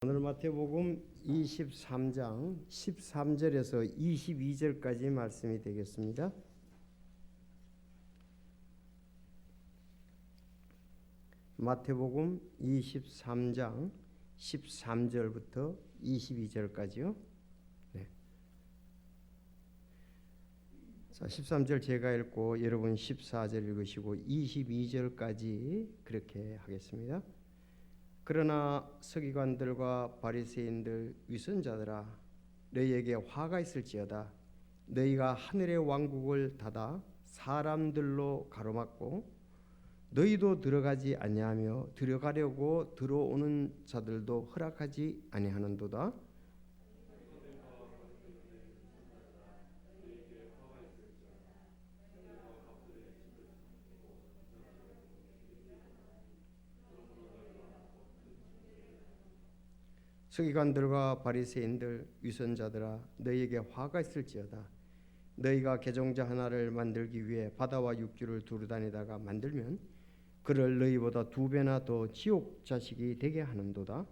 오늘 마태복음 23장 13절에서 22절까지 말씀이 되겠습니다. 마태복음 23장 13절부터 22절까지요. 네. 자, 13절 제가 읽고 여러분 14절 읽으시고 22절까지 그렇게 하겠습니다. 그러나 서기관들과 바리새인들 위선자들아, 너희에게 화가 있을지어다. 너희가 하늘의 왕국을 닫아 사람들로 가로막고 너희도 들어가지 아니하며 들어가려고 들어오는 자들도 허락하지 아니하는도다. 서기관들과 바리새인들 위선자들아, 너희에게 화가 있을지어다. 너희가 개종자 하나를 만들기 위해 바다와 육지를 두루다니다가 만들면 그를 너희보다 2배나 더 지옥 자식이 되게 하는도다.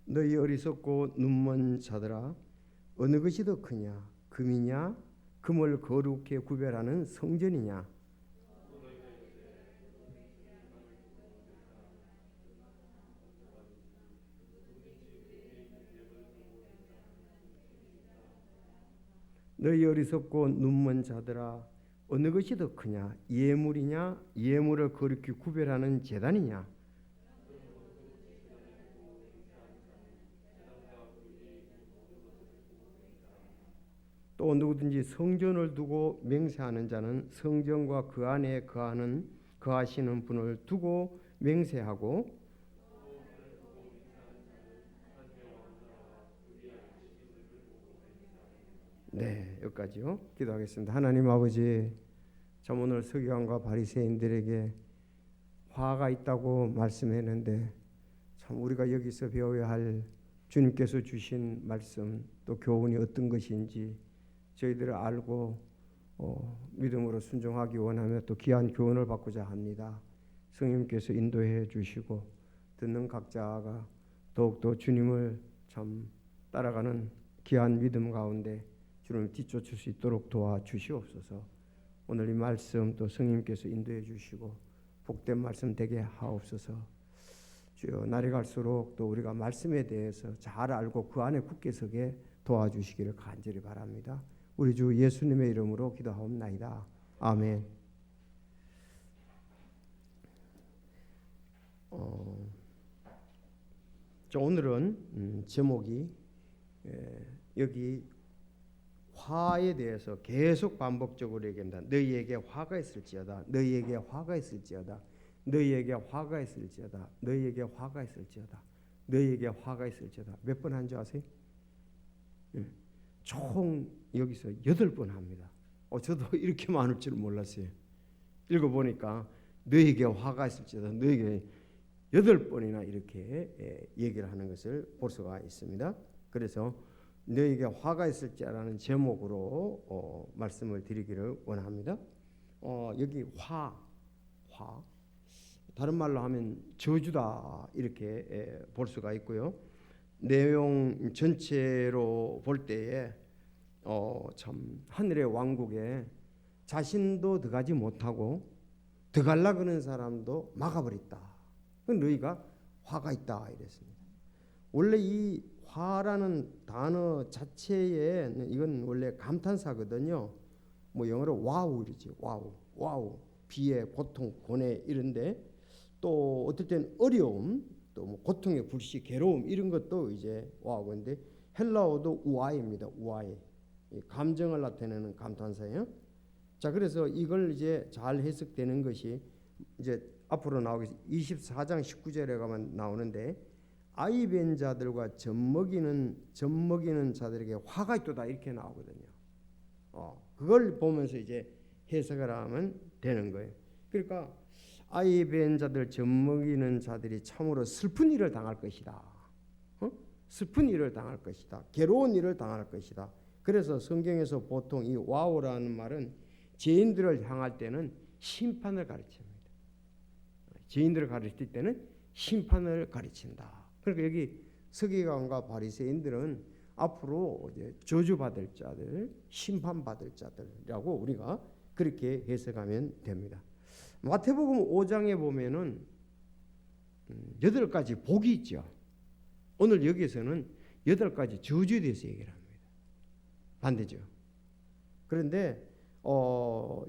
너희 어리석고 눈먼 자들아, 어느 것이 더 크냐? 금이냐? 금을 거룩히 구별하는 성전이냐? 너희 어리석고 눈먼 자들아, 어느 것이 더 크냐? 예물이냐? 예물을 거룩히 구별하는 제단이냐? 또 누구든지 성전을 두고 맹세하는 자는 성전과 그 안에 거하시는 분을 두고 맹세하고, 네, 여기까지요. 기도하겠습니다. 하나님 아버지, 참 오늘 서기관과 바리새인들에게 화가 있다고 말씀했는데, 참 우리가 여기서 배워야 할 주님께서 주신 말씀 또 교훈이 어떤 것인지 저희들을 알고 믿음으로 순종하기 원하며 또 귀한 교훈을 받고자 합니다. 성령님께서 인도해 주시고 듣는 각자가 더욱더 주님을 참 따라가는 귀한 믿음 가운데 주님을 뒤쫓을 수 있도록 도와주시옵소서. 오늘 이 말씀 또 성령님께서 인도해 주시고 복된 말씀 되게 하옵소서. 주여, 날이 갈수록 또 우리가 말씀에 대해서 잘 알고 그 안에 굳게 서게 도와주시기를 간절히 바랍니다. 우리 주 예수님의 이름으로 기도하옵나이다. 아멘. 오늘은 제목이 여기 화에 대해서 계속 반복적으로 얘기한다. 너희에게 화가 있을지어다. 너희에게 화가 있을지어다. 너희에게 화가 있을지어다. 너희에게 화가 있을지어다. 너희에게 화가 있을지어다. 몇 번 한지 아세요? 총 여기서 8번 합니다. 저도 이렇게 많을 줄 몰랐어요. 읽어보니까 너희에게 화가 있을지어다. 너희에게 8번이나 이렇게 얘기를 하는 것을 볼 수가 있습니다. 그래서 너희에게 화가 있을지라는 제목으로 말씀을 드리기를 원합니다. 여기 화 다른 말로 하면 저주다 이렇게 볼 수가 있고요. 내용 전체로 볼 때에 참 하늘의 왕국에 자신도 들어가지 못하고 들어가려고 하는 사람도 막아버렸다. 너희가 화가 있다 이랬습니다. 원래 이 화라는 단어 자체에 이건 원래 감탄사거든요. 뭐 영어로 와우 이러지. 와우. 비애, 고통, 고뇌 이런데 또 어떨 때는 어려움, 또 뭐 고통의 불씨, 괴로움 이런 것도 이제 와우인데 헬라어도 우아입니다. 우아해. 감정을 나타내는 감탄사예요. 자, 그래서 이걸 이제 잘 해석되는 것이 이제 앞으로 나오겠습니다. 24장 19절에 가면 나오는데 아이 뵌 자들과 젖먹이는 자들에게 화가 있도다 이렇게 나오거든요. 그걸 보면서 이제 해석을 하면 되는 거예요. 그러니까 아이 뵌 자들, 젖먹이는 자들이 참으로 슬픈 일을 당할 것이다. 슬픈 일을 당할 것이다. 괴로운 일을 당할 것이다. 그래서 성경에서 보통 이 와우라는 말은 죄인들을 향할 때는 심판을 가르칩니다. 죄인들을 가르칠 때는 심판을 가르친다. 그러니까 여기 서기관과 바리새인들은 앞으로 이제 저주받을 자들, 심판받을 자들이라고 우리가 그렇게 해석하면 됩니다. 마태복음 5장에 보면은 8가지 복이 있죠. 오늘 여기서는 8가지 저주에 대해서 얘기를 합니다. 반대죠. 그런데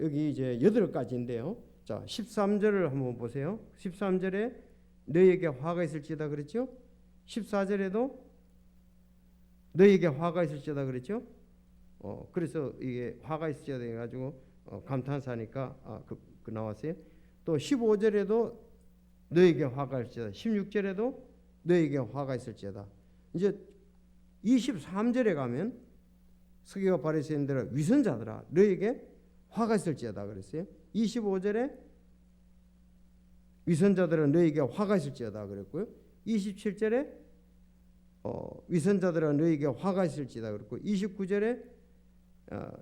여기 이제 8가지인데요. 자, 13절을 한번 보세요. 13절에 너희에게 화가 있을지어다 그랬죠? 14절에도 너희에게 화가 있을지어다 그랬죠? 그래서 이게 화가 있을지어다 해가지고 감탄사니까 그 나왔어요. 또 15절에도 너희에게 화가 있을지어다. 16절에도 너희에게 화가 있을지어다. 이제 23절에 가면 서기관 바리새인들아 위선자들아 너희에게 화가 있을지어다 그랬어요. 25절에 위선자들은 너희에게 화가 있을지어다 그랬고요. 27절에 위선자들은 너희에게 화가 있을지어다 그랬고 29절에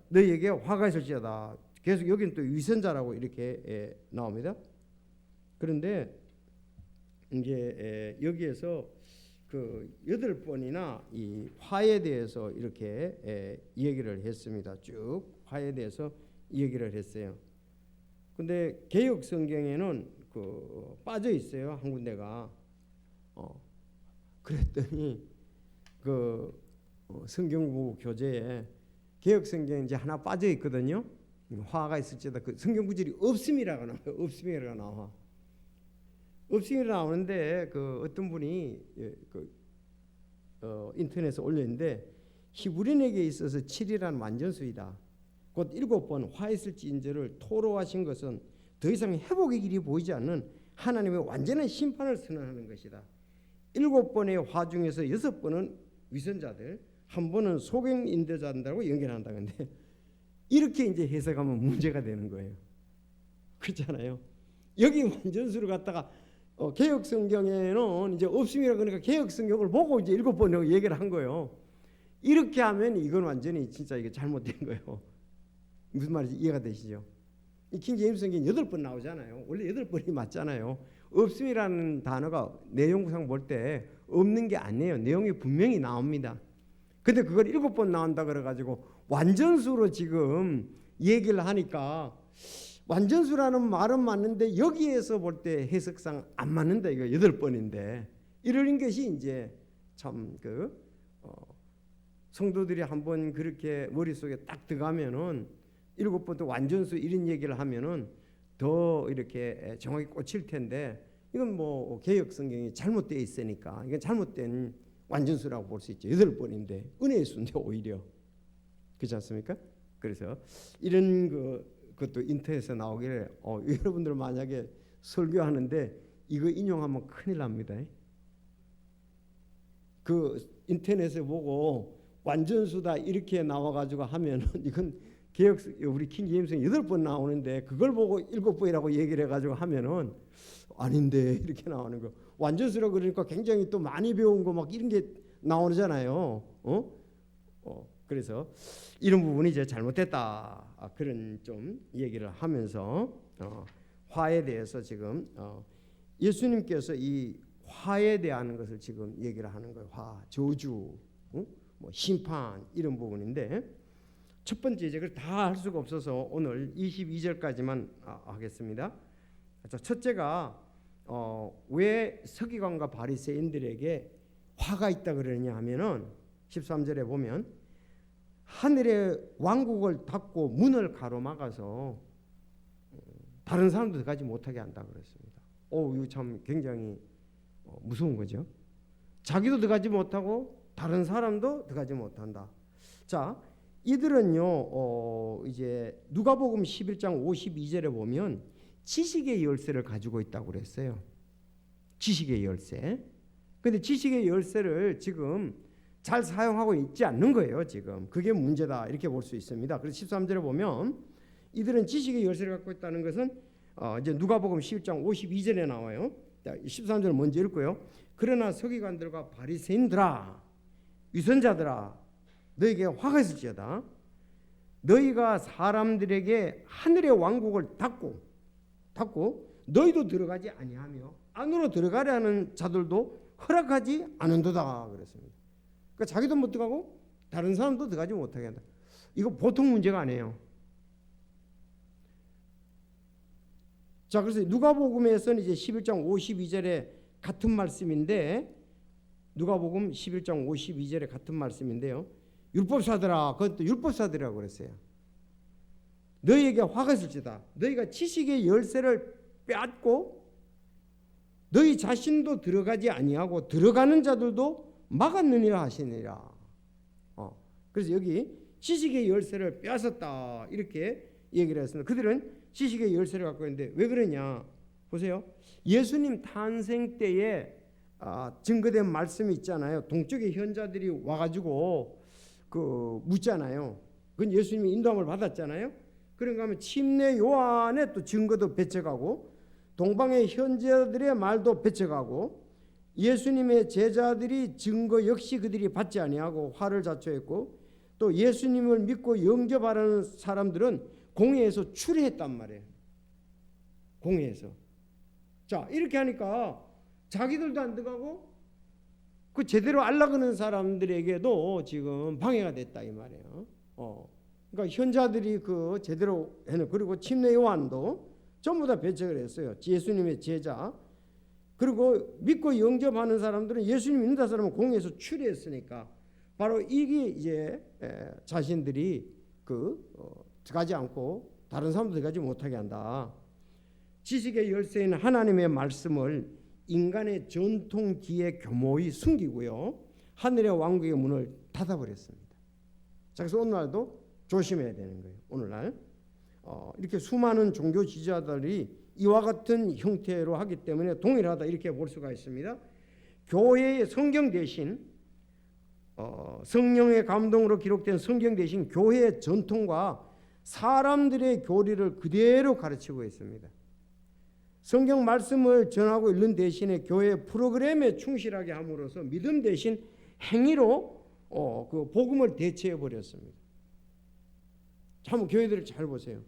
너희에게 화가 있을지어다. 계속 여기는 또 위선자라고 이렇게 나옵니다. 그런데 이제 여기에서 그 8번이나 이 화에 대해서 이렇게 얘기를 했습니다. 쭉 화에 대해서 얘기를 했어요. 근데 개역 성경에는 그 빠져 있어요. 한 군데가. 그랬더니 그 성경부 교재에 개역 성경에 이제 하나 빠져 있거든요. 화가 있을지어다. 그 성경 구절이 없음이라고 나와요. 없음이라고 나와. 없음이 나오는데 그 어떤 분이 인터넷에 올렸는데 히브리인에게 있어서 7이라는 완전수이다. 곧 7번 화 있을지인저를 토로하신 것은 더 이상 회복의 길이 보이지 않는 하나님의 완전한 심판을 선언하는 것이다. 7번의 화 중에서 6번은 위선자들, 1번은 소경인도자들하고 연결한다. 근데 이렇게 이제 해석하면 문제가 되는 거예요. 그렇잖아요. 여기 완전수를 갖다가 개역 성경에는 이제 없음이라 그러니까 개역 성경을 보고 이제 7번 얘기를 한 거예요. 이렇게 하면 이건 완전히 진짜 이게 잘못된 거예요. 무슨 말인지 이해가 되시죠? 이 킹제임스 성경 8번 나오잖아요. 원래 8번이 맞잖아요. 없음이라는 단어가 내용상 볼 때 없는 게 아니에요. 내용이 분명히 나옵니다. 근데 그걸 7번 나온다 그래가지고 완전수로 지금 얘기를 하니까 완전수라는 말은 맞는데 여기에서 볼 때 해석상 안 맞는다. 이거 8번인데 이런 것이 이제 참 성도들이 한번 그렇게 머릿속에 딱 들어가면은 7번도 완전수 이런 얘기를 하면은 더 이렇게 정확히 꽂힐 텐데 이건 뭐 개역 성경이 잘못되어 있으니까 이건 잘못된 완전수라고 볼 수 있죠. 8번인데 은혜의 수인데 오히려 그렇지 않습니까? 그래서 이런 그것도 인터넷에 나오기를 여러분들 만약에 설교하는데 이거 인용하면 큰일 납니다. 그 인터넷에 보고 완전수다 이렇게 나와가지고 하면은 이건 개역 우리 킹제임스 8번 나오는데 그걸 보고 7번이라고 얘기를 해가지고 하면은 아닌데 이렇게 나오는 거. 완전수라고 그러니까 굉장히 또 많이 배운 거 막 이런 게 나오잖아요. 그래서 이런 부분이 이제 잘못됐다. 그런 좀 얘기를 하면서 화에 대해서 지금 예수님께서 이 화에 대한 것을 지금 얘기를 하는 거예요. 화, 저주, 뭐 심판 이런 부분인데 첫 번째 이제 그걸 다 할 수가 없어서 오늘 22절까지만 하겠습니다. 첫째가 왜 서기관과 바리새인들에게 화가 있다 그러느냐 하면은 13절에 보면 하늘의 왕국을 닫고 문을 가로막아서 다른 사람도 들어가지 못하게 한다 그랬습니다. 이거 참 굉장히 무서운 거죠. 자기도 들어가지 못하고 다른 사람도 들어가지 못한다. 자, 이들은요 이제 누가복음 11장 52절에 보면 지식의 열쇠를 가지고 있다고 그랬어요. 지식의 열쇠. 근데 지식의 열쇠를 지금 잘 사용하고 있지 않는 거예요. 지금 그게 문제다 이렇게 볼 수 있습니다. 그래서 13절에 보면 이들은 지식의 열쇠를 갖고 있다는 것은 이제 누가복음 11장 52절에 나와요. 자, 13절 먼저 읽고요. 그러나 서기관들과 바리새인들아 위선자들아 너에게 화가 있을지어다. 너희가 사람들에게 하늘의 왕국을 닫고 너희도 들어가지 아니하며 안으로 들어가려 하는 자들도 허락하지 않은도다 그랬습니다. 그러니까 자기도 못 들어가고 다른 사람도 들어가지 못하게 한다. 이거 보통 문제가 아니에요. 자, 그래서 누가복음에서는 이제 11장 52절에 같은 말씀인데, 누가복음 11장 52절에 같은 말씀인데요. 율법사들아, 그것도 율법사들이라고 그랬어요. 너희에게 화가 있을지다. 너희가 지식의 열쇠를 빼앗고 너희 자신도 들어가지 아니하고 들어가는 자들도 막았느니라 하시니라. 그래서 여기 지식의 열쇠를 빼앗았다 이렇게 얘기를 했습니다. 그들은 지식의 열쇠를 갖고 있는데 왜 그러냐 보세요. 예수님 탄생 때에 증거된 말씀이 있잖아요. 동쪽의 현자들이 와가지고 묻잖아요. 그건 예수님이 인도함을 받았잖아요. 그런가 하면 침례 요한의 또 증거도 배척하고 동방의 현자들의 말도 배척하고 예수님의 제자들이 증거 역시 그들이 받지 아니하고 화를 자초했고 또 예수님을 믿고 영접하는 사람들은 공회에서 추례했단 말이에요. 공회에서. 자, 이렇게 하니까 자기들도 안 들어가고 그 제대로 알라그는 사람들에게도 지금 방해가 됐다 이 말이에요. 그러니까 현자들이 그 제대로 해는 그리고 침례 요한도 전부 다 배척을 했어요. 예수님의 제자. 그리고 믿고 영접하는 사람들은 예수님 믿는 사람은 공회에서 추례했으니까 바로 이게 이제 자신들이 들어가지 않고 다른 사람도 들어가지 못하게 한다. 지식의 열쇠인 하나님의 말씀을 인간의 전통 뒤에 교모히 숨기고요. 하늘의 왕국의 문을 닫아버렸습니다. 자, 그래서 오늘날도 조심해야 되는 거예요. 오늘날 이렇게 수많은 종교 지지자들이 이와 같은 형태로 하기 때문에 동일하다 이렇게 볼 수가 있습니다. 교회의 성경 대신 성령의 감동으로 기록된 성경 대신 교회의 전통과 사람들의 교리를 그대로 가르치고 있습니다. 성경 말씀을 전하고 읽는 대신에 교회 프로그램에 충실하게 함으로써 믿음 대신 행위로 그 복음을 대체해 버렸습니다. 한번 교회들을 잘 보세요.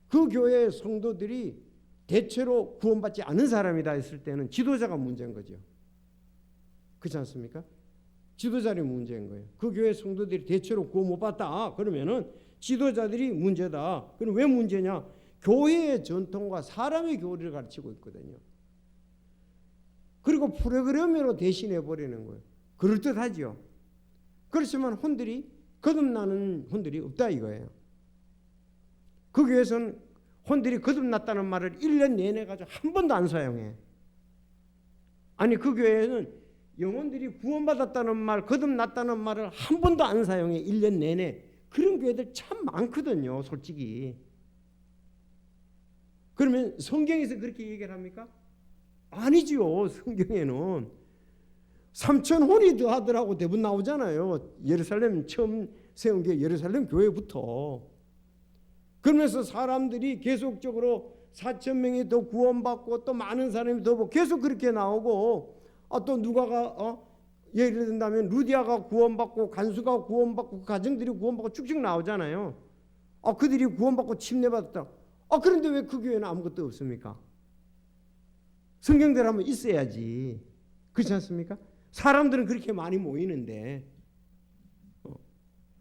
그 교회의 성도들이 대체로 구원받지 않은 사람이다 했을 때는 지도자가 문제인 거죠. 그렇지 않습니까? 지도자들이 문제인 거예요. 그 교회 성도들이 대체로 구원 못 받다 그러면은 지도자들이 문제다. 그럼 왜 문제냐? 교회의 전통과 사람의 교리를 가르치고 있거든요. 그리고 프로그램으로 대신해 버리는 거예요. 그럴듯하지요. 그렇지만 혼들이 거듭나는 혼들이 없다 이거예요. 그 교회에서는 혼들이 거듭났다는 말을 1년 내내 가지고 한 번도 안 사용해. 아니 그 교회에는 영혼들이 구원받았다는 말, 거듭났다는 말을 한 번도 안 사용해. 1년 내내. 그런 교회들 참 많거든요, 솔직히. 그러면 성경에서 그렇게 얘기를 합니까? 아니지요. 성경에는 3,000혼이 더하더라고 대부분 나오잖아요. 예루살렘 처음 세운 게 예루살렘 교회부터. 그러면서 사람들이 계속적으로 4,000명이 더 구원받고 또 많은 사람이 더 계속 그렇게 나오고 또 누가가 예를 든다면 루디아가 구원받고 간수가 구원받고 가정들이 구원받고 쭉쭉 나오잖아요. 그들이 구원받고 침례받았다. 그런데 왜 그 교회는 아무것도 없습니까? 성경대로 하면 있어야지. 그렇지 않습니까? 사람들은 그렇게 많이 모이는데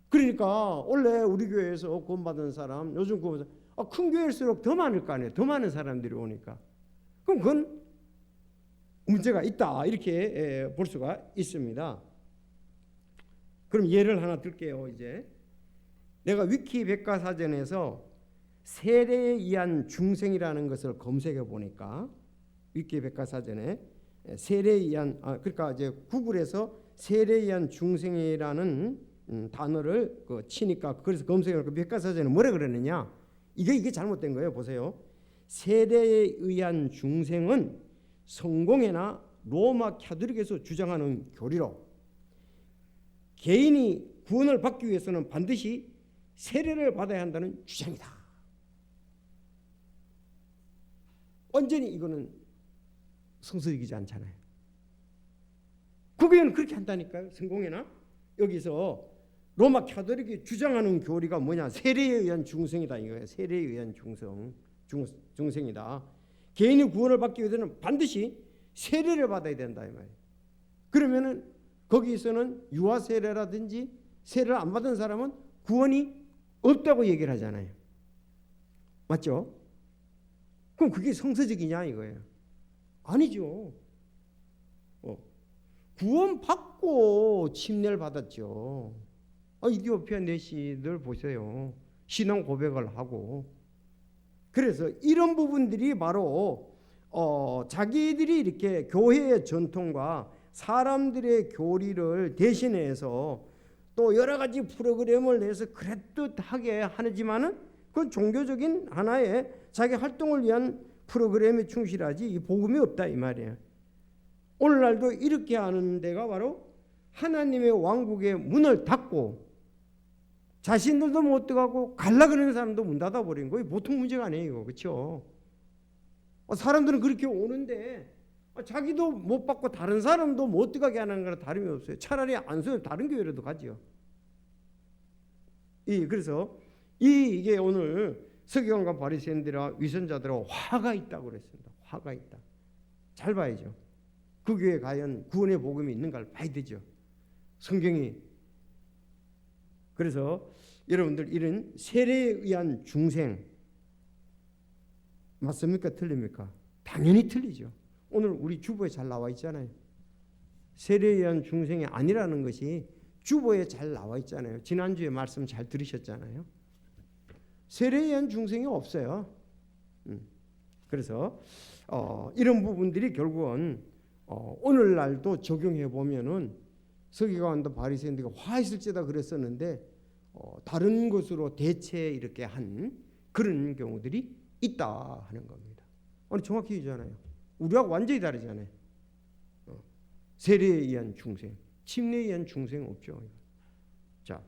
그러니까 원래 우리 교회에서 구원받은 사람 요즘 구원받은 사람 큰 교회일수록 더 많을 거 아니에요. 더 많은 사람들이 오니까. 그럼 그건 문제가 있다 이렇게 볼 수가 있습니다. 그럼 예를 하나 들게요. 이제 내가 위키 백과사전에서 세례에 의한 중생이라는 것을 검색해 보니까 위키 백과사전에 세례에 의한 그러니까 이제 구글에서 세례에 의한 중생이라는 단어를 치니까 그래서 검색해 보니까 백과사전에 뭐라 그러느냐? 이게 잘못된 거예요. 보세요. 세례에 의한 중생은 성공회나 로마 카톨릭에서 주장하는 교리로 개인이 구원을 받기 위해서는 반드시 세례를 받아야 한다는 주장이다. 완전히 이거는 성서적이지 않잖아요. 그 교회는 그렇게 한다니까요. 성공회나 여기서 로마 카톨릭이 주장하는 교리가 뭐냐? 세례에 의한 중생이다 이거예요. 세례에 의한 중생이다. 개인이 구원을 받기 위해서는 반드시 세례를 받아야 된다 이 말이에요. 그러면은 거기서는 유아 세례라든지 세례를 안 받은 사람은 구원이 없다고 얘기를 하잖아요. 맞죠? 그럼 그게 성서적이냐 이거예요. 아니죠. 구원 받고 침례를 받았죠. 이디오피아 내시들 보세요. 신앙 고백을 하고. 그래서 이런 부분들이 바로 자기들이 이렇게 교회의 전통과 사람들의 교리를 대신해서 또 여러 가지 프로그램을 내서 그럴듯하게 하지만은 그건 종교적인 하나의 자기 활동을 위한 프로그램에 충실하지 이 복음이 없다 이 말이에요. 오늘날도 이렇게 하는 데가 바로 하나님의 왕국의 문을 닫고 자신들도 못 들어가고 갈라 그러는 사람도 문 닫아버린 거예요. 보통 문제가 아니에요. 그렇죠? 사람들은 그렇게 오는데 자기도 못 받고 다른 사람도 못 들어가게 하는 거랑 다름이 없어요. 차라리 안 써요. 다른 교회라도 가죠. 그래서 이게 오늘 서기관과 바리새인들과 위선자들하고 화가 있다고 그랬습니다. 화가 있다. 잘 봐야죠. 그 교회에 과연 구원의 복음이 있는가를 봐야 되죠. 성경이. 그래서 여러분들 이런 세례에 의한 중생 맞습니까? 틀립니까? 당연히 틀리죠. 오늘 우리 주보에 잘 나와 있잖아요. 세례에 의한 중생이 아니라는 것이 주보에 잘 나와 있잖아요. 지난주에 말씀 잘 들으셨잖아요. 세례에 의한 중생이 없어요. 그래서 이런 부분들이 결국은 오늘날도 적용해 보면은 서기관도 바리새인들이 화했을지다 그랬었는데 다른 것으로 대체 이렇게 한 그런 경우들이 있다 하는 겁니다. 정확히 이잖아요. 우리하고 완전히 다르잖아요. 세례에 의한 중생, 침례에 의한 중생 없죠. 자,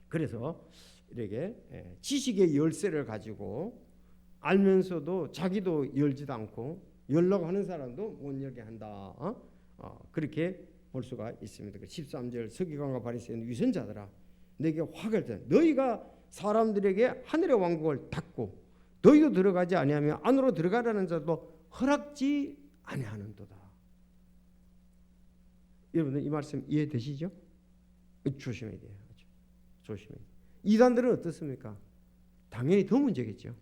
그래서 이렇게 지식의 열쇠를 가지고 알면서도 자기도 열지도 않고 열라고 하는 사람도 못 열게 한다. 그렇게 볼 수가 있습니다. 13절 서기관과 바리새인 위선자들아 내게 화가 날 너희가 사람들에게 하늘의 왕국을 닫고 너희도 들어가지 아니하며 안으로 들어가라는 자도 허락지 아니하는도다. 여러분들 이 말씀 이해되시죠? 조심해야 돼요. 조심해야 돼요. 이단들은 어떻습니까? 당연히 더 문제겠죠.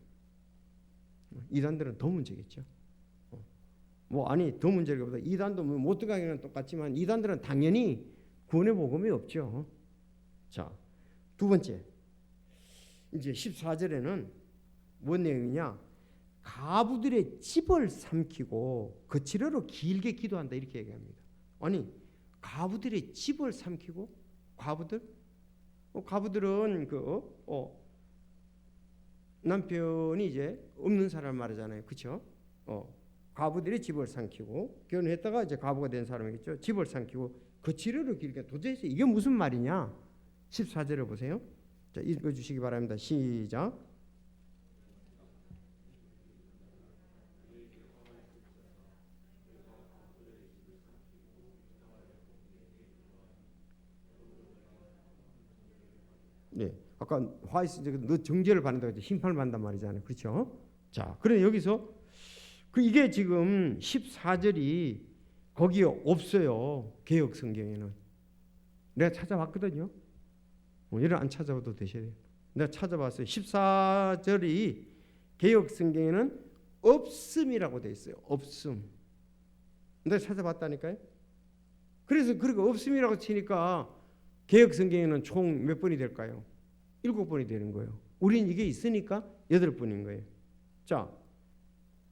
이단들은 더 문제겠죠. 더 문제라기보다 이단도 못 들어가기는 똑같지만 이단들은 당연히 구원의 복음이 없죠. 자, 두 번째 이제 14절에는 뭔 내용이냐? 가부들의 집을 삼키고 거칠어로 길게 기도한다 이렇게 얘기합니다. 아니 가부들의 집을 삼키고 가부들은 남편이 이제 없는 사람 말하잖아요. 그렇죠? 가부들이 집을 삼키고 결혼했다가 이제 가부가 된 사람이겠죠. 집을 삼키고 거칠어로 길게 도대체 이게 무슨 말이냐? 14절을 보세요. 자, 읽어주시기 바랍니다. 시작. 네, 아까 화이스 너 정죄를 받는다고 했죠. 심판을 받는단 말이잖아요. 그렇죠? 자, 그런데 여기서 이게 지금 14절이 거기에 없어요. 개역 성경에는. 내가 찾아봤거든요. 이런 안 찾아봐도 되셔야 돼요. 내가 찾아봤어요. 14절이 개역 성경에는 없음이라고 돼 있어요. 없음. 내가 찾아봤다니까요. 그래서 그렇게 없음이라고 치니까 개역 성경에는 총 몇 번이 될까요? 7번이 되는 거예요. 우린 이게 있으니까 8번인 거예요. 자,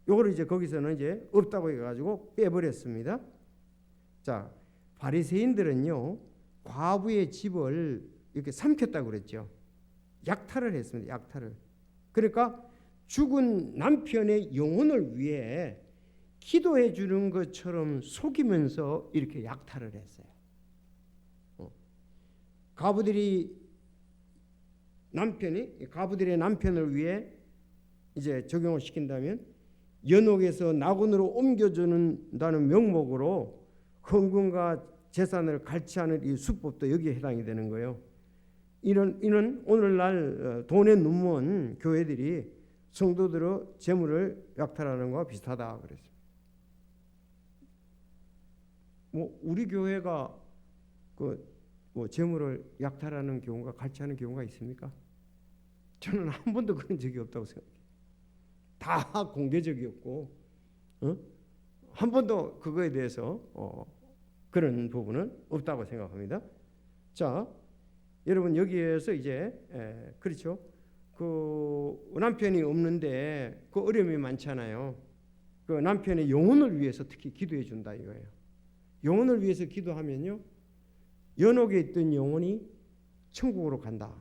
요거를 이제 거기서는 이제 없다고 해가지고 빼버렸습니다. 자, 바리새인들은요 과부의 집을 이렇게 삼켰다고 그랬죠. 약탈을 했습니다. 약탈을. 그러니까 죽은 남편의 영혼을 위해 기도해 주는 것처럼 속이면서 이렇게 약탈을 했어요. 가부들의 남편을 위해 이제 적용을 시킨다면 연옥에서 낙원으로 옮겨주는다는 명목으로 헌금과 재산을 갈취하는 이 수법도 여기에 해당이 되는 거예요. 이는 오늘날 돈에 눈먼 교회들이 성도들의 재물을 약탈하는 것과 비슷하다 그랬어요. 뭐 우리 교회가 뭐 재물을 약탈하는 경우가 갈취하는 경우가 있습니까? 저는 한 번도 그런 적이 없다고 생각해요. 다 공개적이었고 한 번도 그거에 대해서 그런 부분은 없다고 생각합니다. 자, 여러분 여기에서 이제 그렇죠. 그 남편이 없는데 그 어려움이 많잖아요. 그 남편의 영혼을 위해서 특히 기도해 준다 이거예요. 영혼을 위해서 기도하면요, 연옥에 있던 영혼이 천국으로 간다.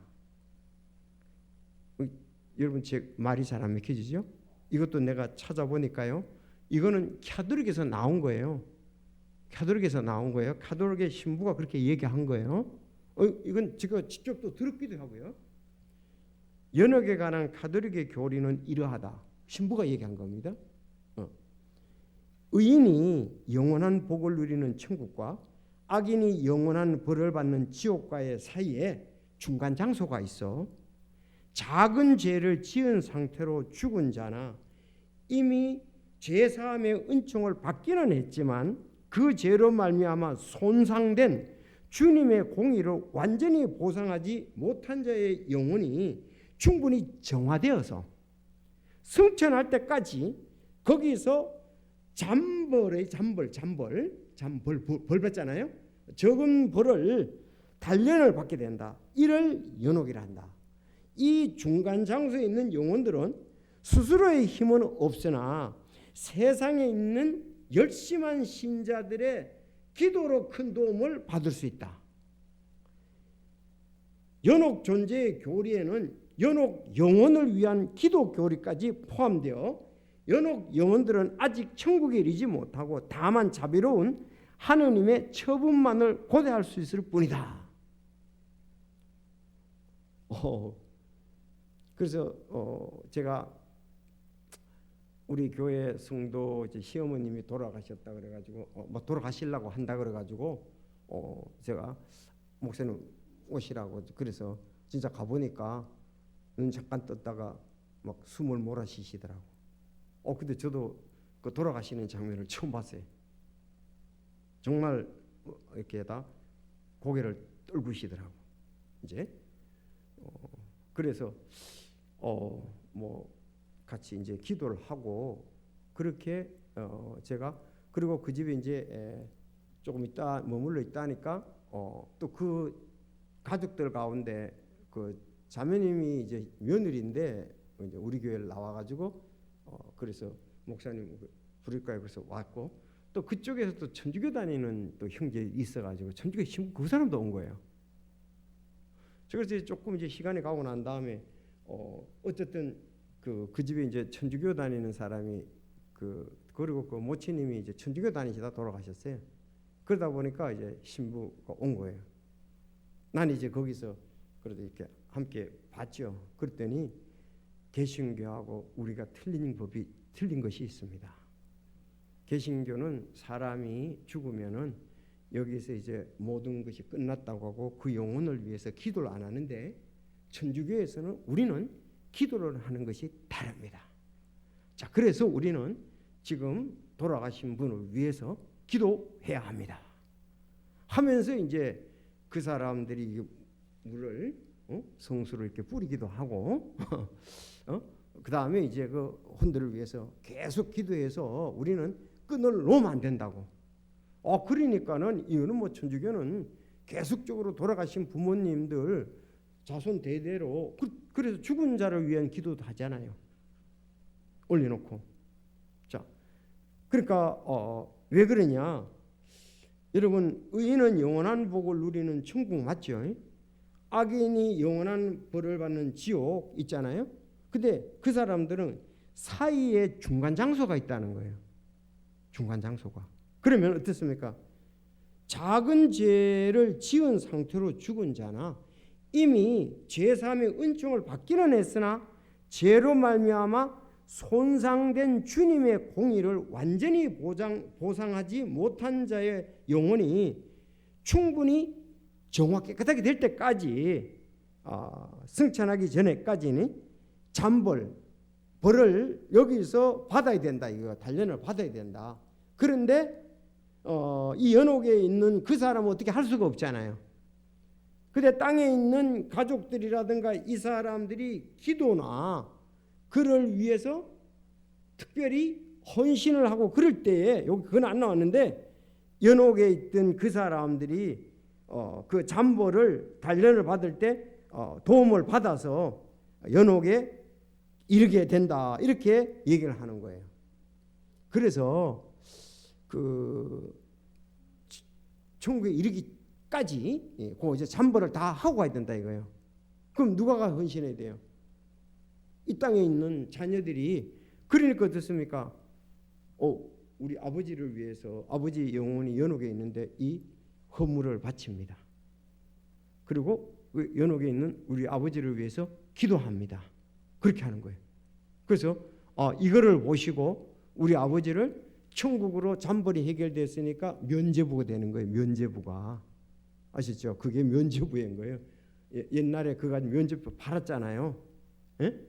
여러분 제 말이 잘 안 믿겨지죠? 이것도 내가 찾아보니까요, 이거는 카톨릭에서 나온 거예요. 카톨릭에서 나온 거예요. 카톨릭의 신부가 그렇게 얘기한 거예요. 이건 제가 직접 또 들었기도 하고요. 연옥에 관한 카톨릭의 교리는 이러하다. 신부가 얘기한 겁니다. 의인이 영원한 복을 누리는 천국과 악인이 영원한 벌을 받는 지옥과의 사이에 중간 장소가 있어 작은 죄를 지은 상태로 죽은 자나 이미 죄사함의 은총을 받기는 했지만 그 죄로 말미암아 손상된 주님의 공의를 완전히 보상하지 못한 자의 영혼이 충분히 정화되어서 승천할 때까지 거기서 벌 받잖아요. 적은 벌을 단련을 받게 된다. 이를 연옥이란다. 이 중간 장소에 있는 영혼들은 스스로의 힘은 없으나 세상에 있는 열심한 신자들의 기도로 큰 도움을 받을 수 있다. 연옥 존재의 교리에는 연옥 영혼을 위한 기도 교리까지 포함되어 연옥 영혼들은 아직 천국에 이르지 못하고 다만 자비로운 하느님의 처분만을 고대할 수 있을 뿐이다. 그래서 제가 우리 교회 성도 시어머님이 돌아가셨다 그래가지고 뭐 돌아가시려고 한다 그래가지고 제가 목사님 오시라고 그래서 진짜 가보니까 눈 잠깐 떴다가 막 숨을 몰아쉬시더라고. 근데 저도 그 돌아가시는 장면을 처음 봤어요. 정말 이렇게 다 고개를 떨구시더라고. 이제 그래서 뭐 같이 이제 기도를 하고 그렇게 제가 그리고 그 집에 이제 조금 있다 머물러 있다니까 또 그 가족들 가운데 그 자매님이 이제 며느리인데 이제 우리 교회를 나와가지고 그래서 목사님 부를까요? 그래서 왔고 또 그쪽에서 또 천주교 다니는 또 형제 있어가지고 천주교 신부 그 사람도 온 거예요. 그래서 조금 이제 시간이 가고 난 다음에 어쨌든 그 집에 이제 천주교 다니는 사람이 그리고 그 모친님이 이제 천주교 다니시다 돌아가셨어요. 그러다 보니까 이제 신부가 온 거예요. 난 이제 거기서 그래도 이렇게 함께 봤죠. 그랬더니 개신교하고 우리가 틀린 법이 틀린 것이 있습니다. 개신교는 사람이 죽으면은 여기서 이제 모든 것이 끝났다고 하고 그 영혼을 위해서 기도를 안 하는데 천주교에서는 우리는 기도를 하는 것이 다릅니다. 자, 그래서 우리는 지금 돌아가신 분을 위해서 기도해야 합니다. 하면서 이제 그 사람들이 물을 성수를 이렇게 뿌리기도 하고 그 다음에 이제 그 혼들을 위해서 계속 기도해서 우리는 끈을 놓으면 안 된다고. 그러니까는 이거는 뭐 천주교는 계속적으로 돌아가신 부모님들 자손 대대로 그래서 죽은 자를 위한 기도도 하잖아요. 올려놓고. 자, 그러니까 왜 그러냐? 여러분, 의인은 영원한 복을 누리는 천국 맞죠? 악인이 영원한 벌을 받는 지옥 있잖아요. 근데 그 사람들은 사이에 중간 장소가 있다는 거예요. 중간 장소가. 그러면 어떻습니까? 작은 죄를 지은 상태로 죽은 자나 이미 죄사함의 은총을 받기는 했으나 죄로 말미암아 손상된 주님의 공의를 완전히 보상하지 못한 자의 영혼이 충분히 정화 깨끗하게 될 때까지 승천하기 전에까지는 벌을 여기서 받아야 된다. 이거 단련을 받아야 된다. 그런데 이 연옥에 있는 그 사람은 어떻게 할 수가 없잖아요. 근데 땅에 있는 가족들이라든가 이 사람들이 기도나 그를 위해서 특별히 헌신을 하고 그럴 때에 여기 그건 안 나왔는데 연옥에 있던 그 사람들이 그 잠벌을 단련을 받을 때 도움을 받아서 연옥에 이르게 된다 이렇게 얘기를 하는 거예요. 그래서 그 천국에 이르기까지 그 이제 잠벌을 다 하고 가야 된다 이거예요. 그럼 누가 헌신해야 돼요? 이 땅에 있는 자녀들이. 그러니까 어떻습니까? 우리 아버지를 위해서 아버지 영혼이 연옥에 있는데 이 헌물을 바칩니다. 그리고 연옥에 있는 우리 아버지를 위해서 기도합니다. 그렇게 하는 거예요. 그래서 이거를 보시고 우리 아버지를 천국으로 잠벌이 해결됐으니까 면죄부가 되는 거예요. 면죄부가. 아시죠? 그게 면죄부인 거예요. 옛날에 그가 면죄부 팔았잖아요. 예?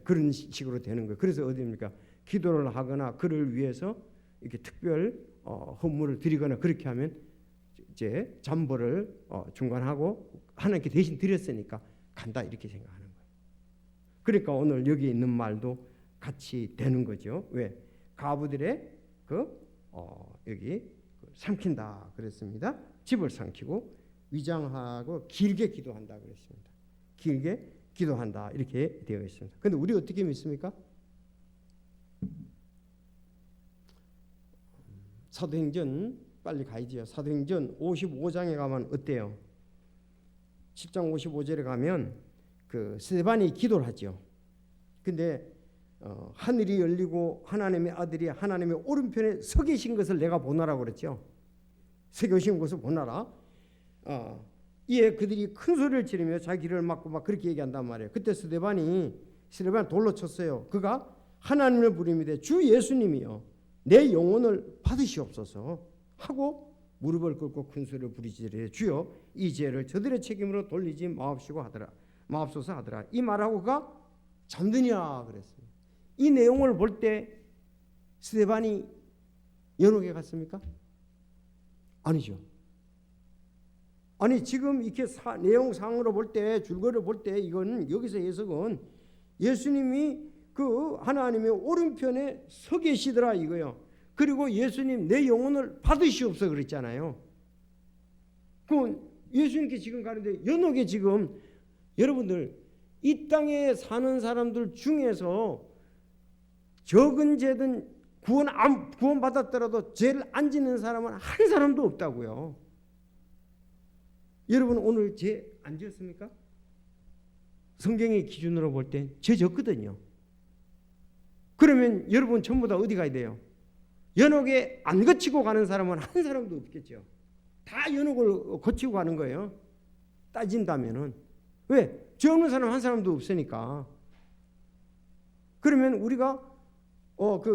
그런 식으로 되는 거예요. 그래서 어디입니까? 기도를 하거나 그를 위해서 이렇게 특별 헌물을 드리거나 그렇게 하면 이제 잠벌을 중간하고 하나님께 대신 드렸으니까 간다 이렇게 생각하는 거예요. 그러니까 오늘 여기 있는 말도 같이 되는 거죠. 왜? 가부들의 여기 삼킨다 그랬습니다. 집을 삼키고 위장하고 길게 기도한다 그랬습니다. 길게 기도한다 이렇게 되어 있습니다. 그런데 우리 어떻게 믿습니까? 사도행전 빨리 가야지요. 사도행전 55장에 가면 어때요? 10장 55절에 가면 그 스데반이 기도를 하죠. 근데 하늘이 열리고 하나님의 아들이 하나님의 오른편에 서 계신 것을 내가 보노라고 그랬죠. 서 계신 것을 보노라. 이에 그들이 큰 소리를 지르며 자기를 막고 막 그렇게 얘기한단 말이에요. 그때 스데반을 돌로 쳤어요. 그가 하나님을 부르미되 주 예수님이여 내 영혼을 받으시옵소서 하고 무릎을 꿇고 큰 소리를 부르짖으되 주여 이 죄를 저들의 책임으로 돌리지 마옵소서 하더라. 이 말하고 그가 잠드니라 그랬습니다. 이 내용을 볼 때 스데반이 연옥에 갔습니까? 아니죠. 아니 지금 이렇게 내용상으로 볼 때 줄거리를 볼 때 이건 여기서 해석은 예수님이 그 하나님의 오른편에 서 계시더라 이거요. 그리고 예수님 내 영혼을 받으시옵소서 그랬잖아요. 그럼 예수님께 지금 가는데 연옥에 지금 여러분들 이 땅에 사는 사람들 중에서 적은 죄든 구원 받았더라도 죄를 안 짓는 사람은 한 사람도 없다고요. 여러분 오늘 죄 안 지었습니까? 성경의 기준으로 볼 때 죄 졌거든요. 그러면 여러분 전부 다 어디 가야 돼요? 연옥에 안 거치고 가는 사람은 한 사람도 없겠죠. 다 연옥을 거치고 가는 거예요. 따진다면은. 왜? 죄 없는 사람 한 사람도 없으니까. 그러면 우리가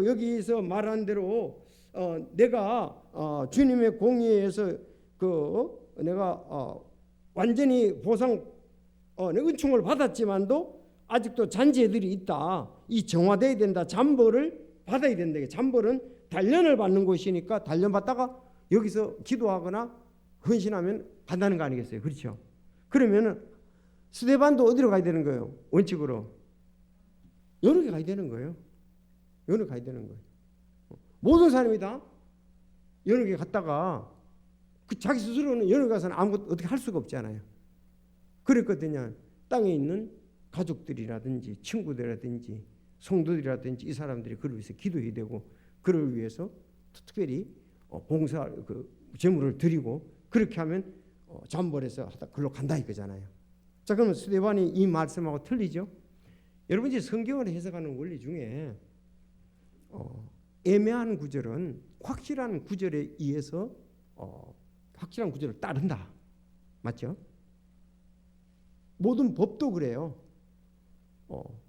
여기서 말한 대로 내가 주님의 공의에서 내가 완전히 은총을 받았지만도 아직도 잔재들이 있다. 이 정화돼야 된다. 잠벌을 받아야 된다. 잠벌은 단련을 받는 곳이니까 단련 받다가 여기서 기도하거나 헌신하면 간다는 거 아니겠어요? 그렇죠? 그러면은 스데반도 어디로 가야 되는 거예요? 원칙으로 연옥에 가야 되는 거예요. 연옥에 가야 되는 거예요. 모든 사람이 다 연옥에 갔다가 자기 스스로는 연옥에 가서는 아무것도 어떻게 할 수가 없잖아요. 그랬거든요. 땅에 있는 가족들이라든지 친구들이라든지 성도들이라든지 이 사람들이 그를 위해서 기도해야 되고 그를 위해서 특별히 봉사 제물을 드리고 그렇게 하면 잠벌에서 하다 글로 간다 이거잖아요. 자, 그러면 스데반이 이 말씀하고 틀리죠? 여러분 이제 성경을 해석하는 원리 중에 애매한 구절은 확실한 구절에 의해서 확실한 구절을 따른다. 맞죠? 모든 법도 그래요.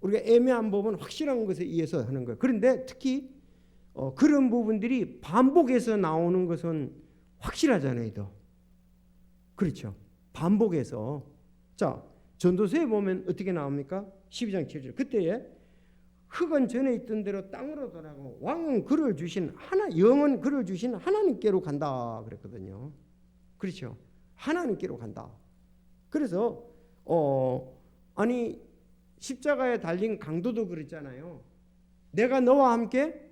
우리가 애매한 부분 확실한 것에 의해서 하는 거예요. 그런데 특히 그런 부분들이 반복해서 나오는 것은 확실하잖아요. 더. 그렇죠. 반복해서. 자, 전도서에 보면 어떻게 나옵니까? 12장 7절. 그때에 흙은 전에 있던 대로 땅으로 돌아가고 왕은 그를 주신 영은 그를 주신 하나님께로 간다 그랬거든요. 그렇죠. 하나님께로 간다. 그래서 아니 십자가에 달린 강도도 그랬잖아요. 내가 너와 함께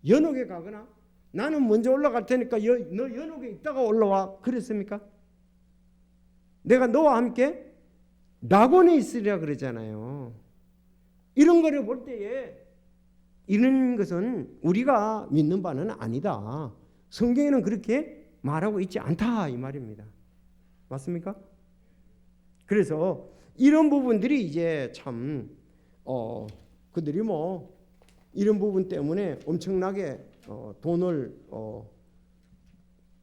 연옥에 가거나 나는 먼저 올라갈 테니까 너 연옥에 있다가 올라와 그랬습니까? 내가 너와 함께 낙원에 있으리라 그러잖아요. 이런 거를 볼 때에 이런 것은 우리가 믿는 바는 아니다. 성경에는 그렇게 말하고 있지 않다 이 말입니다. 맞습니까? 그래서 이런 부분들이 이제 참 그들이 뭐 이런 부분 때문에 엄청나게 돈을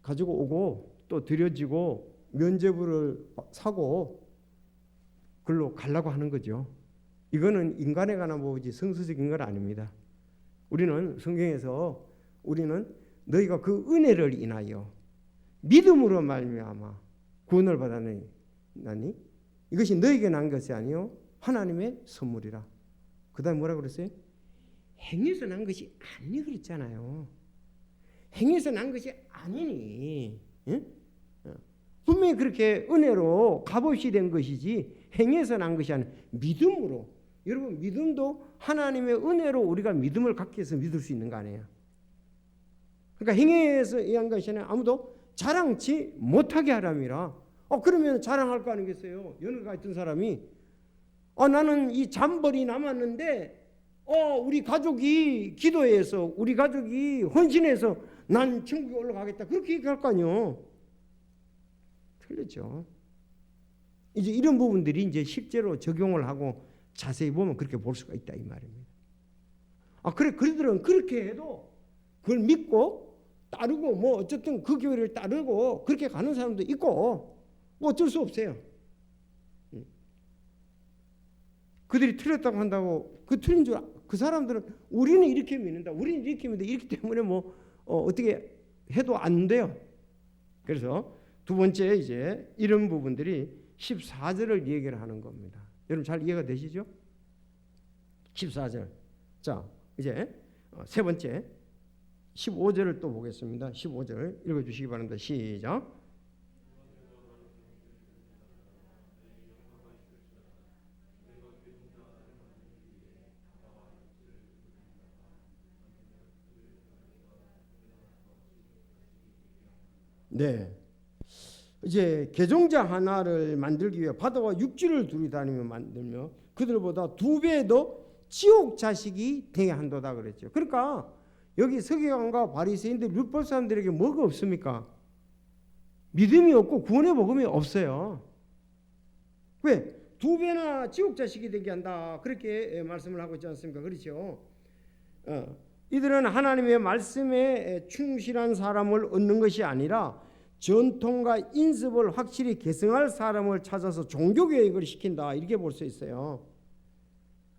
가지고 오고 또 들여지고 면죄부를 사고 글로 가려고 하는 거죠. 이거는 인간에 관한 부분이지 성서적인 건 아닙니다. 우리는 성경에서 우리는 너희가 그 은혜를 인하여 믿음으로 말미암아 구원을 받았느니 이것이 너희에게 난 것이 아니요 하나님의 선물이라. 그 다음에 뭐라 그랬어요? 행위에서 난 것이 아니니 그랬잖아요. 행위에서 난 것이 아니니 응? 분명히 그렇게 은혜로 값없이 된 것이지 행위에서 난 것이 아니라 믿음으로. 여러분 믿음도 하나님의 은혜로 우리가 믿음을 갖게 해서 믿을 수 있는 거 아니에요. 그러니까 행위에서 의한 것이 아니라 아무도 자랑치 못하게 하람이라. 그러면 자랑할 거 아니겠어요? 연애가 있던 사람이 나는 이 잔벌이 남았는데 우리 가족이 기도해서 우리 가족이 헌신해서 난 천국에 올라가겠다 그렇게 얘기할 거 아니에요. 틀렸죠. 이제 이런 부분들이 이제 실제로 적용을 하고 자세히 보면 그렇게 볼 수가 있다 이 말입니다. 그래 그들은 그렇게 해도 그걸 믿고 따르고 뭐 어쨌든 그 교회를 따르고 그렇게 가는 사람도 있고 뭐 어쩔 수 없어요. 그들이 틀렸다고 한다고 그 틀린 줄 그 사람들은 우리는 이렇게 믿는다. 우리는 이렇게 믿는다. 이렇기 때문에 뭐 어떻게 해도 안 돼요. 그래서 두 번째 이제 이런 부분들이 14절을 얘기를 하는 겁니다. 여러분 잘 이해가 되시죠? 14절. 자, 이제 세 번째 15절을 또 보겠습니다. 15절 읽어주시기 바랍니다. 시작. 네. 이제 개종자 하나를 만들기 위해 바다와 육지를 둘이 다니며 만들며 그들보다 2배 더 지옥 자식이 되게 한도다 그랬죠. 그러니까 여기 서기관과 바리새인들 율법 사람들에게 뭐가 없습니까? 믿음이 없고 구원의 복음이 없어요. 왜? 2배나 지옥 자식이 되게 한다 그렇게 말씀을 하고 있지 않습니까? 그렇죠. 이들은 하나님의 말씀에 충실한 사람을 얻는 것이 아니라 전통과 인습을 확실히 계승할 사람을 찾아서 종교개혁을 시킨다 이렇게 볼 수 있어요.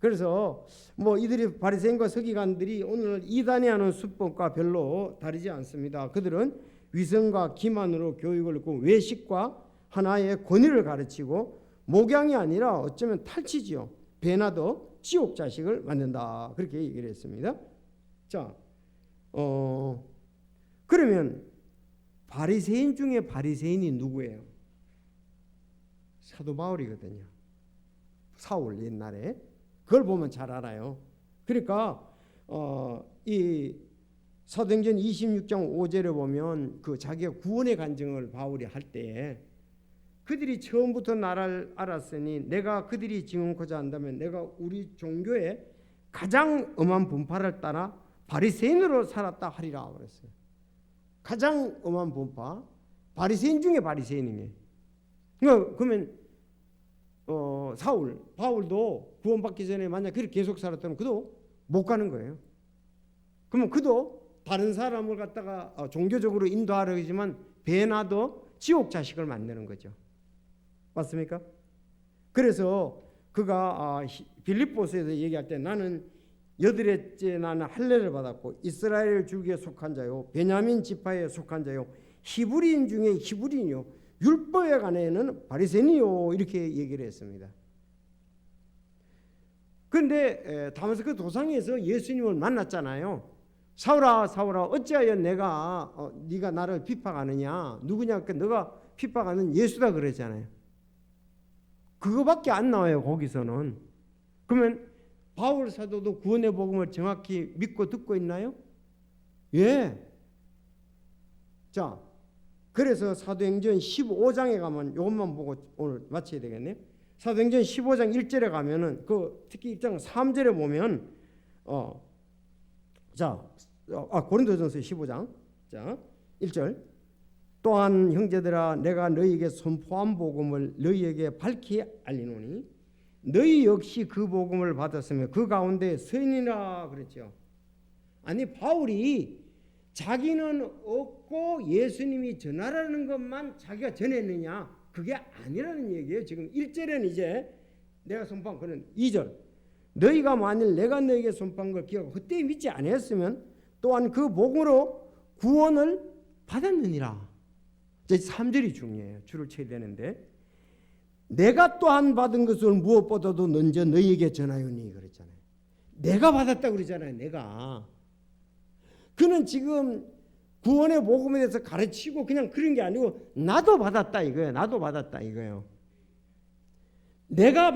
그래서 뭐 이들이 바리새인과 서기관들이 오늘 이단이 하는 수법과 별로 다르지 않습니다. 그들은 위선과 기만으로 교육을 했고 외식과 하나의 권위를 가르치고 목양이 아니라 어쩌면 탈취지요. 배나도 지옥 자식을 만든다 그렇게 얘기를 했습니다. 자, 그러면 바리새인 중에 바리새인이 누구예요? 사도 바울이거든요. 사울 옛날에 그걸 보면 잘 알아요. 그러니까 이 사도행전 26장 5절에 보면 그 자기가 구원의 간증을 바울이 할 때 그들이 처음부터 나를 알았으니 내가 그들이 증언코자 한다면 내가 우리 종교의 가장 엄한 분파를 따라 바리새인으로 살았다 하리라 그랬어요. 가장 엄한 분파 바리새인 중에 바리새인이네. 그러면 사울 바울도 구원받기 전에 만약 그렇게 계속 살았다면 그도 못 가는 거예요. 그러면 그도 다른 사람을 갖다가 종교적으로 인도하려 하지만 배나도 지옥 자식을 만드는 거죠. 맞습니까? 그래서 그가 빌립보서에서 얘기할 때 나는 여드렛째 나는 할례를 받았고 이스라엘 줄기에 속한 자요 베냐민 지파에 속한 자요 히브리인 중에 히브리인이요 율법에 관해는 바리새인이요 이렇게 얘기를 했습니다. 그런데 다마스크 도상에서 예수님을 만났잖아요. 사울아 사울아 어찌하여 네가 나를 비판하느냐. 누구냐? 너가 비판하는 예수다 그러잖아요. 그거밖에 안 나와요. 거기서는. 그러면 바울 사도도 구원의 복음을 정확히 믿고 듣고 있나요? 예. 자, 그래서 사도행전 15장에 가면 이것만 보고 오늘 마쳐야 되겠네요. 사도행전 15장 1절에 가면은 특히 1장 3절에 보면 고린도전서 15장 자 1절 또한 형제들아 내가 너희에게 선포한 복음을 너희에게 밝히 알리노니 너희 역시 그 복음을 받았으며 그 가운데 서인이라 그랬죠. 아니 바울이 자기는 없고 예수님이 전하라는 것만 자기가 전했느냐? 그게 아니라는 얘기예요. 지금 1절에는 이제 내가 선포한 그는 2절 너희가 만일 내가 너희에게 선포한 걸 기억하고 그때 믿지 아니했으면 또한 그 복음으로 구원을 받았느니라. 이제 3절이 중요해요. 줄을 쳐야 되는데 내가 또한 받은 것을 무엇보다도 먼저 너희에게 전하였니 그랬잖아요. 내가 받았다고 그러잖아요. 내가. 그는 지금 구원의 복음에 대해서 가르치고 그냥 그런 게 아니고 나도 받았다 이거예요. 나도 받았다 이거예요. 내가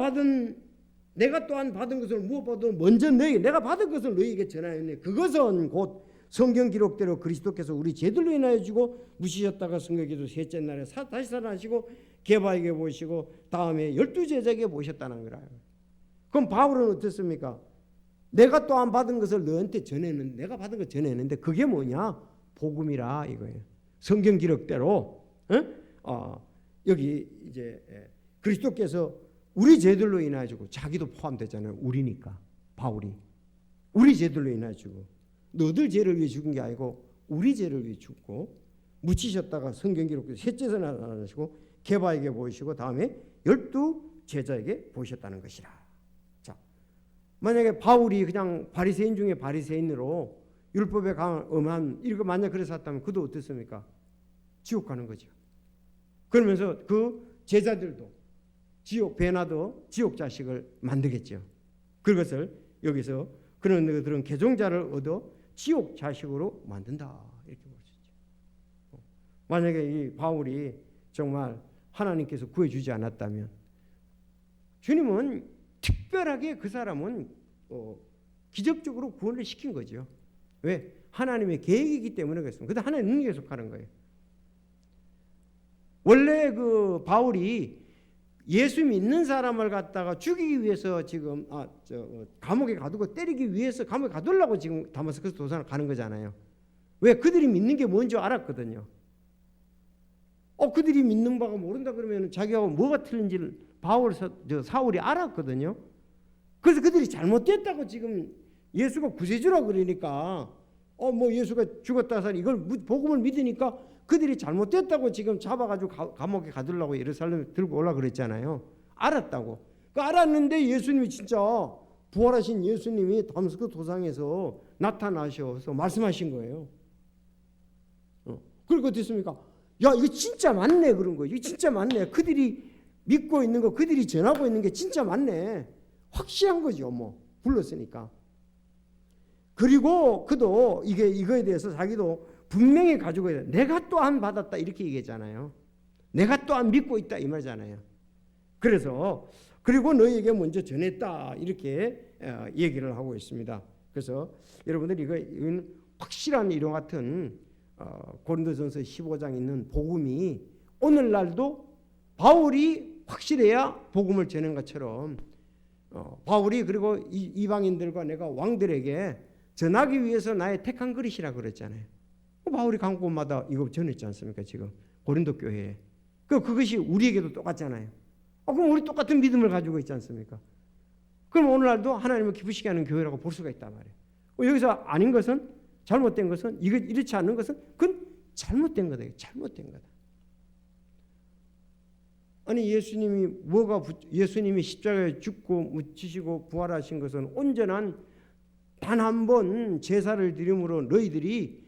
또한 받은 것을 무엇보다도 먼저 내가 받은 것을 너희에게 전하였니. 그것은 곧 성경 기록대로 그리스도께서 우리 죄들로 인하여 주고 묻히셨다가 성경에도 셋째 날에 다시 살아나시고 게바에게 보시고 다음에 12제자에게 보셨다는 거라. 그럼 바울은 어떻습니까? 내가 또한 받은 것을 너한테 전했는데 내가 받은 거 전했는데 그게 뭐냐? 복음이라 이거예요. 성경 기록대로 여기 이제 그리스도께서 우리 죄들로 인하여 주고 자기도 포함되잖아요. 우리니까 바울이 우리 죄들로 인하여 주고 너들 죄를 위해 죽은 게 아니고 우리 죄를 위해 죽고 묻히셨다가 성경 기록에서 셋째 날에 나타나시고 게바에게 보이시고 다음에 12제자에게 보이셨다는 것이라. 자, 만약에 바울이 그냥 바리새인 중에 바리새인으로 율법에 엄한 이거 만약 그래서 했다면 그도 어떻습니까? 지옥 가는 거죠. 그러면서 그 제자들도 베나도 지옥 자식을 만들겠죠. 그것을 여기서 그런 개종자를 얻어 지옥 자식으로 만든다 이렇게 볼 수 있죠. 만약에 이 바울이 정말 하나님께서 구해주지 않았다면 주님은 특별하게 그 사람은 기적적으로 구원을 시킨 거죠. 왜? 하나님의 계획이기 때문에 그렇습니다. 근데 하나님 능력에 속하는 거예요. 원래 그 바울이 예수 믿는 사람을 갖다가 죽이기 위해서 지금 감옥에 가두고 때리기 위해서 감옥에 가두려고 지금 다마스커스 도상을 가는 거잖아요. 왜? 그들이 믿는 게 뭔지 알았거든요. 그들이 믿는 바가 모른다 그러면 자기하고 뭐가 틀린지를 사울이 알았거든요. 그래서 그들이 잘못됐다고 지금 예수가 구세주라고 그러니까 예수가 죽었다 살 이걸 복음을 믿으니까 그들이 잘못됐다고 지금 잡아가지고 감옥에 가두려고 예루살렘에 들고 올라 그랬잖아요. 알았다고. 알았는데 예수님이 진짜 부활하신 예수님이 다마스커스 도상에서 나타나셔서 말씀하신 거예요. 그리고 어땠습니까? 야 이거 진짜 맞네 그런 거예요. 이거 진짜 맞네. 그들이 믿고 있는 거 그들이 전하고 있는 게 진짜 맞네. 확실한 거죠. 불렀으니까. 그리고 그도 이거에 대해서 자기도 분명히 가지고 있어요. 내가 또한 받았다 이렇게 얘기했잖아요. 내가 또한 믿고 있다 이 말이잖아요. 그래서 그리고 너희에게 먼저 전했다 이렇게 얘기를 하고 있습니다. 그래서 여러분들 이건 확실한 이런 같은 고린도전서 15장에 있는 복음이 오늘날도 바울이 확실해야 복음을 전한 것처럼 바울이 그리고 이방인들과 내가 왕들에게 전하기 위해서 나의 택한 그릇이라 그랬잖아요. 바울이 간 곳마다 이거 전했지 않습니까? 지금 고린도 교회에. 그것이 우리에게도 똑같잖아요. 그럼 우리 똑같은 믿음을 가지고 있지 않습니까? 그럼 오늘날도 하나님을 기쁘시게 하는 교회라고 볼 수가 있단 말이에요. 여기서 아닌 것은 잘못된 것은 이렇지 않는 것은 그건 잘못된 거다. 잘못된 거다. 아니 예수님이 십자가에 죽고 묻히시고 부활하신 것은 온전한 단 한 번 제사를 드림으로 너희들이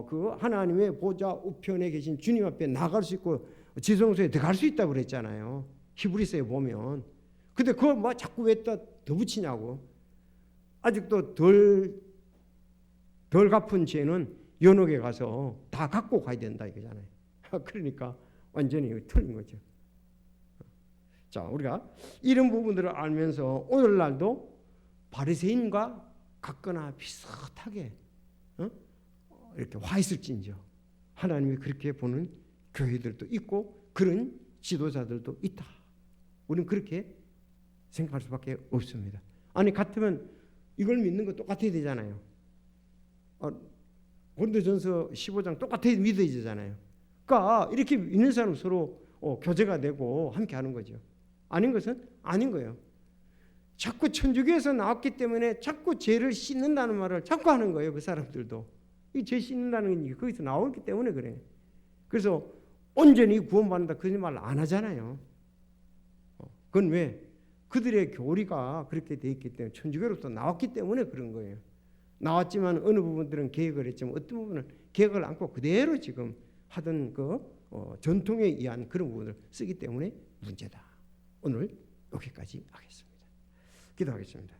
그 하나님의 보좌 우편에 계신 주님 앞에 나갈 수 있고 지성소에 들어갈 수 있다고 그랬잖아요. 히브리서에 보면. 근데 그걸 뭐 자꾸 왜 더 붙이냐고. 아직도 덜 갚은 죄는 연옥에 가서 다 갖고 가야 된다 이거잖아요. 그러니까 완전히 틀린 거죠. 자, 우리가 이런 부분들을 알면서 오늘날도 바리새인과 같거나 비슷하게 이렇게 와 있을진저 하나님이 그렇게 보는 교회들도 있고 그런 지도자들도 있다. 우리는 그렇게 생각할 수밖에 없습니다. 아니 같으면 이걸 믿는 거 똑같아야 되잖아요. 고린도전서 15장 똑같아야 믿어지잖아요. 그러니까 이렇게 믿는 사람 서로 교제가 되고 함께 하는 거죠. 아닌 것은 아닌 거예요. 자꾸 천주교에서 나왔기 때문에 자꾸 죄를 씻는다는 말을 자꾸 하는 거예요. 그 사람들도. 이 죄 씻는다는 게 거기서 나오기 때문에 그래. 그래서 온전히 구원받는다 그런 말을 안 하잖아요. 그건 왜? 그들의 교리가 그렇게 돼 있기 때문에 천주교로부터 나왔기 때문에 그런 거예요. 나왔지만 어느 부분들은 개혁을 했지만 어떤 부분은 개혁을 않고 그대로 지금 하던 그 전통에 의한 그런 부분을 쓰기 때문에 문제다. 오늘 여기까지 하겠습니다. 기도하겠습니다.